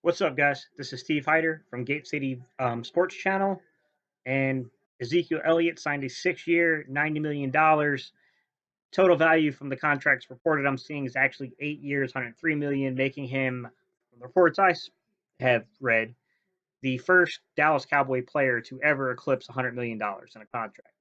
What's up, guys? This is Steve Hyder from Gate City Sports Channel, and Ezekiel Elliott signed a 6-year, $90 million. Total value from the contracts reported I'm seeing is actually 8 years, $103 million, making him, from the reports I have read, the first Dallas Cowboy player to ever eclipse $100 million in a contract.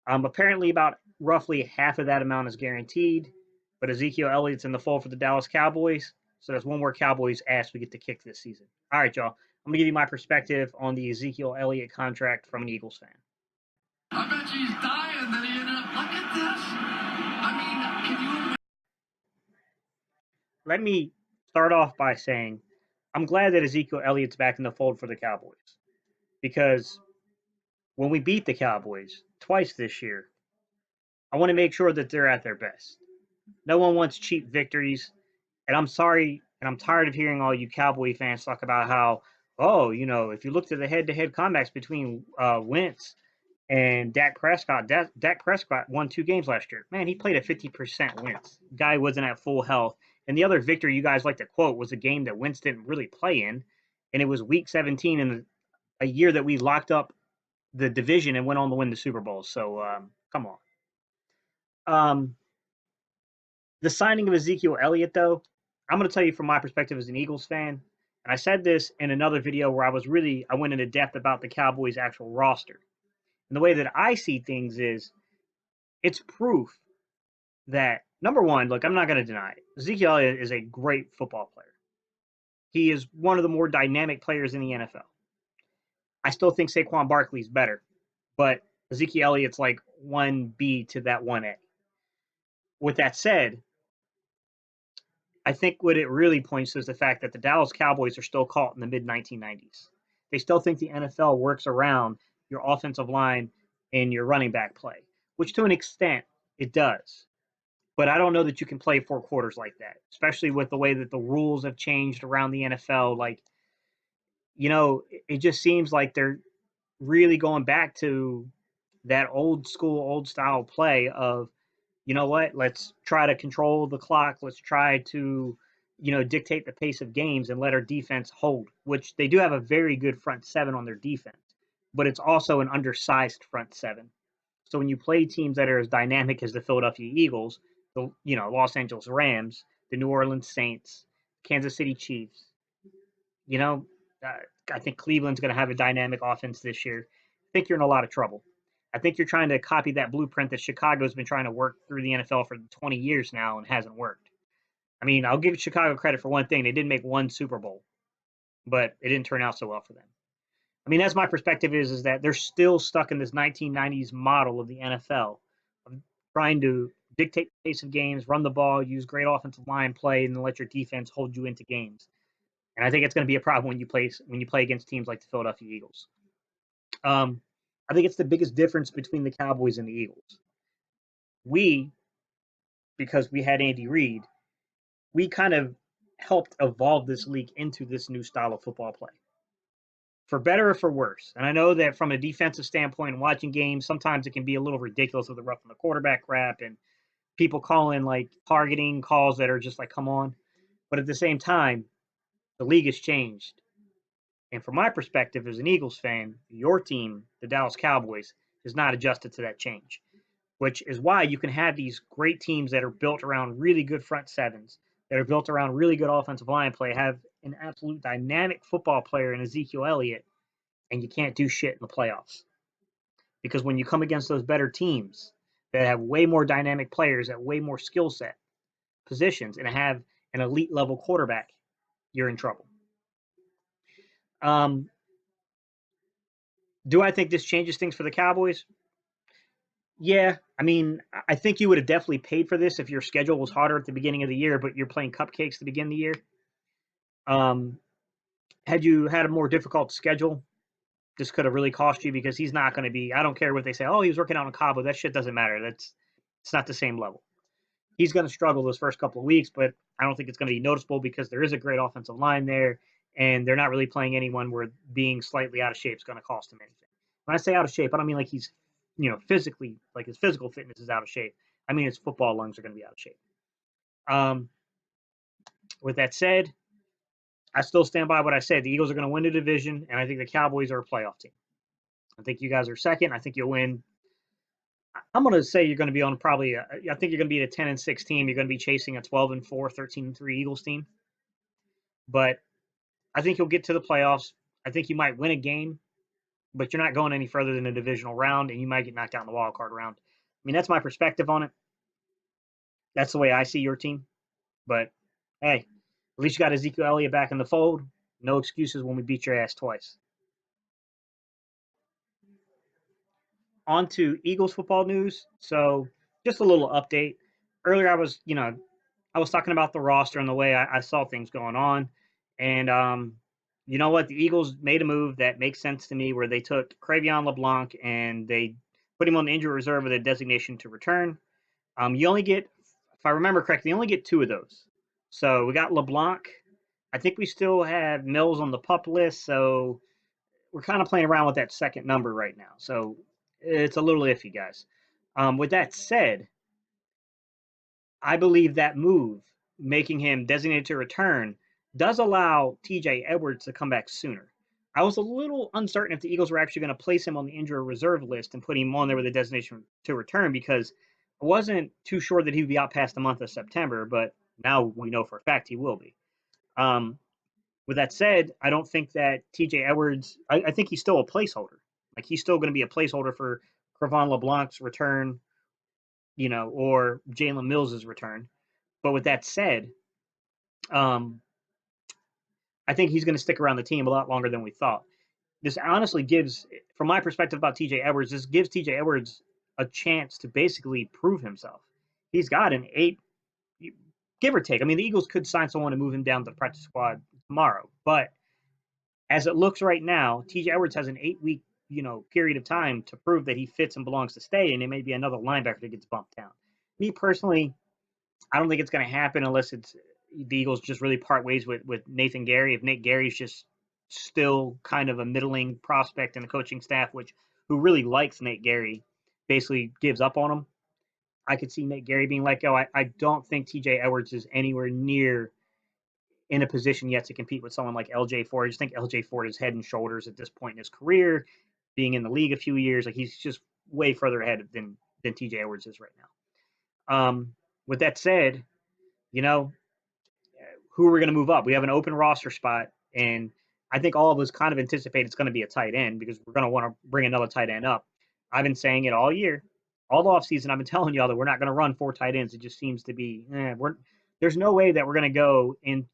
Apparently, about roughly half of that amount is guaranteed, but Ezekiel Elliott's in the fold for the Dallas Cowboys, so that's one more Cowboys ass we get to kick this season. All right, y'all. I'm gonna give you my perspective on the Ezekiel Elliott contract from an Eagles fan. I bet you he's dying that he ended up. Look at this. I mean, can you? Let me start off by saying I'm glad that Ezekiel Elliott's back in the fold for the Cowboys because when we beat the Cowboys twice this year, I want to make sure that they're at their best. No one wants cheap victories. And I'm sorry, and I'm tired of hearing all you Cowboy fans talk about how, oh, if you look at the head-to-head comebacks between Wentz and Dak Prescott, Dak Prescott won 2 games last year. Man, he played at 50% Wentz. Guy wasn't at full health. And the other victory you guys like to quote was a game that Wentz didn't really play in, and it was Week 17 in a year that we locked up the division and went on to win the Super Bowl. So come on. The signing of Ezekiel Elliott, though, I'm going to tell you from my perspective as an Eagles fan, and I said this in another video where I went into depth about the Cowboys' actual roster. And the way that I see things is it's proof that, number one, look, I'm not going to deny it. Ezekiel Elliott is a great football player. He is one of the more dynamic players in the NFL. I still think Saquon Barkley's better, but Ezekiel Elliott's like 1B to that 1A. With that said, I think what it really points to is the fact that the Dallas Cowboys are still caught in the mid-1990s. They still think the NFL works around your offensive line and your running back play, which to an extent it does. But I don't know that you can play 4 quarters like that, especially with the way that the rules have changed around the NFL. Like, it just seems like they're really going back to that old school, old style play of, you know what, let's try to control the clock. Let's try to, dictate the pace of games and let our defense hold, which they do have a very good front seven on their defense, but it's also an undersized front seven. So when you play teams that are as dynamic as the Philadelphia Eagles, the Los Angeles Rams, the New Orleans Saints, Kansas City Chiefs, I think Cleveland's going to have a dynamic offense this year. I think you're in a lot of trouble. I think you're trying to copy that blueprint that Chicago's been trying to work through the NFL for 20 years now and hasn't worked. I mean, I'll give Chicago credit for one thing. They did make one Super Bowl, but it didn't turn out so well for them. I mean, that's my perspective is that they're still stuck in this 1990s model of the NFL of trying to dictate the pace of games, run the ball, use great offensive line play, and then let your defense hold you into games. And I think it's going to be a problem when you play against teams like the Philadelphia Eagles. I think it's the biggest difference between the Cowboys and the Eagles. Because we had Andy Reid, we kind of helped evolve this league into this new style of football play, for better or for worse. And I know that from a defensive standpoint, watching games, sometimes it can be a little ridiculous with the roughing the quarterback crap and people calling like targeting calls that are just like, come on. But at the same time, the league has changed. And from my perspective as an Eagles fan, your team, the Dallas Cowboys, has not adjusted to that change, which is why you can have these great teams that are built around really good front sevens, that are built around really good offensive line play, have an absolute dynamic football player in Ezekiel Elliott, and you can't do shit in the playoffs. Because when you come against those better teams that have way more dynamic players at way more skill set positions and have an elite level quarterback, you're in trouble. Do I think this changes things for the Cowboys? Yeah, I mean, I think you would have definitely paid for this if your schedule was harder at the beginning of the year, but you're playing cupcakes to begin the year. Had you had a more difficult schedule, this could have really cost you because he's not going to be. I don't care what they say. Oh, he was working out in Cabo. That shit doesn't matter. It's not the same level. He's going to struggle those first couple of weeks, but I don't think it's going to be noticeable because there is a great offensive line there, and they're not really playing anyone where being slightly out of shape is going to cost him anything. When I say out of shape, I don't mean like he's, physically, like his physical fitness is out of shape. I mean his football lungs are going to be out of shape. With that said, I still stand by what I said. The Eagles are going to win the division, and I think the Cowboys are a playoff team. I think you guys are second. I think you'll win. I'm going to say you're going to be on probably. I think you're going to be a 10-6 team. You're going to be chasing a 12-4, 13-3 Eagles team. But I think you'll get to the playoffs. I think you might win a game, but you're not going any further than a divisional round, and you might get knocked out in the wild card round. I mean, that's my perspective on it. That's the way I see your team. But hey, at least you got Ezekiel Elliott back in the fold. No excuses when we beat your ass twice. On to Eagles football news. So just a little update. Earlier, I was talking about the roster and the way I saw things going on, and you know what? The Eagles made a move that makes sense to me, where they took Cre'von Leblanc and they put him on the injury reserve with a designation to return. You only get, if I remember correctly, you only get two of those. So we got LeBlanc. I think we still have Mills on the pup list, so we're kind of playing around with that second number right now. So it's a little iffy, guys. With that said, I believe that move, making him designated to return, does allow T.J. Edwards to come back sooner. I was a little uncertain if the Eagles were actually going to place him on the injury reserve list and put him on there with a designation to return, because I wasn't too sure that he would be out past the month of September, but now we know for a fact he will be. Um, with that said, I don't think that T.J. Edwards, I think he's still a placeholder. Like, he's still going to be a placeholder for Cre'von LeBlanc's return, or Jalen Mills' return. But with that said, um, I think he's going to stick around the team a lot longer than we thought. This honestly gives, from my perspective about TJ Edwards, this gives TJ Edwards a chance to basically prove himself. He's got an 8, give or take. I mean, the Eagles could sign someone to move him down to the practice squad tomorrow, but as it looks right now, TJ Edwards has an 8-week, period of time to prove that he fits and belongs to stay, and it may be another linebacker that gets bumped down. Me personally, I don't think it's going to happen unless it's the Eagles just really part ways with Nathan Gary. If Nate Gary's just still kind of a middling prospect in the coaching staff, who really likes Nate Gary, basically gives up on him, I could see Nate Gary being let go. I don't think TJ Edwards is anywhere near in a position yet to compete with someone like LJ Ford. I just think LJ Ford is head and shoulders at this point in his career, being in the league a few years. Like, he's just way further ahead than TJ Edwards is right now. With that said, you know, who are we going to move up? We have an open roster spot, and I think all of us kind of anticipate it's going to be a tight end, because we're going to want to bring another tight end up. I've been saying it all year, all the offseason. I've been telling y'all that we're not going to run 4 tight ends. It just seems to be, there's no way that we're going to go in.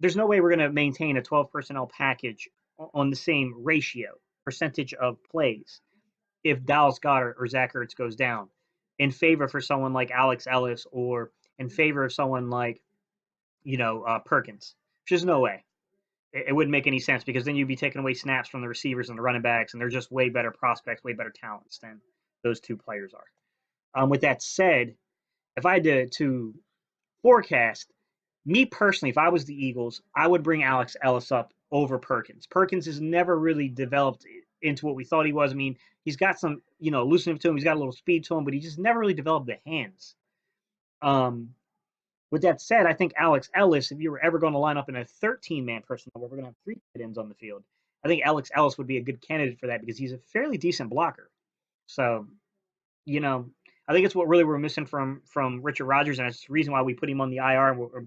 There's no way we're going to maintain a 12 personnel package on the same ratio, percentage of plays, if Dallas Goedert or Zach Ertz goes down, in favor for someone like Alex Ellis, or in favor of someone like, Perkins. There's no way. It wouldn't make any sense, because then you'd be taking away snaps from the receivers and the running backs, and they're just way better prospects, way better talents than those two players are. With that said, if I had to forecast, me personally, if I was the Eagles, I would bring Alex Ellis up over Perkins. Perkins has never really developed into what we thought he was. I mean, he's got some, loosening to him. He's got a little speed to him, but he just never really developed the hands. With that said, I think Alex Ellis, if you were ever going to line up in a 13-man personnel where we're going to have 3 tight ends on the field, I think Alex Ellis would be a good candidate for that, because he's a fairly decent blocker. So, I think it's what really we're missing from Richard Rodgers, and it's the reason why we put him on the IR. And we're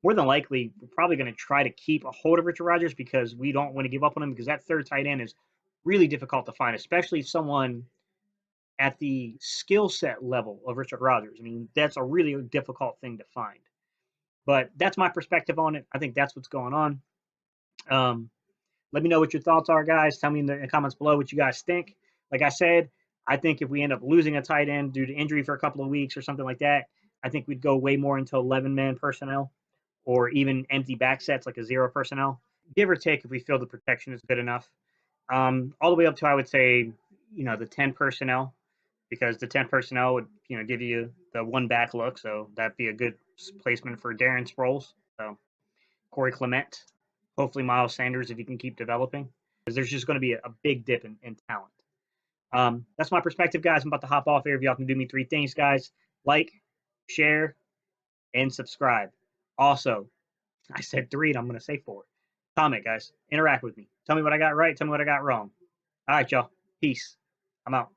more than likely, we're probably going to try to keep a hold of Richard Rodgers, because we don't want to give up on him, because that third tight end is really difficult to find, especially someone at the skill set level of Richard Rodgers. I mean, that's a really difficult thing to find. But that's my perspective on it. I think that's what's going on. Let me know what your thoughts are, guys. Tell me in the comments below what you guys think. Like I said, I think if we end up losing a tight end due to injury for a couple of weeks or something like that, I think we'd go way more into 11-man personnel, or even empty back sets like a 0 personnel, give or take, if we feel the protection is good enough. All the way up to, I would say, the 10 personnel, because the 10 personnel would, give you the 1 back look. So that'd be a good placement for Darren Sproles. So Corey Clement, hopefully Miles Sanders, if he can keep developing, because there's just going to be a big dip in talent. That's my perspective, guys. I'm about to hop off here. If y'all can do me 3 things, guys: like, share, and subscribe. Also, I said 3, and I'm going to say 4. Comment, guys. Interact with me. Tell me what I got right. Tell me what I got wrong. All right, y'all. Peace. I'm out.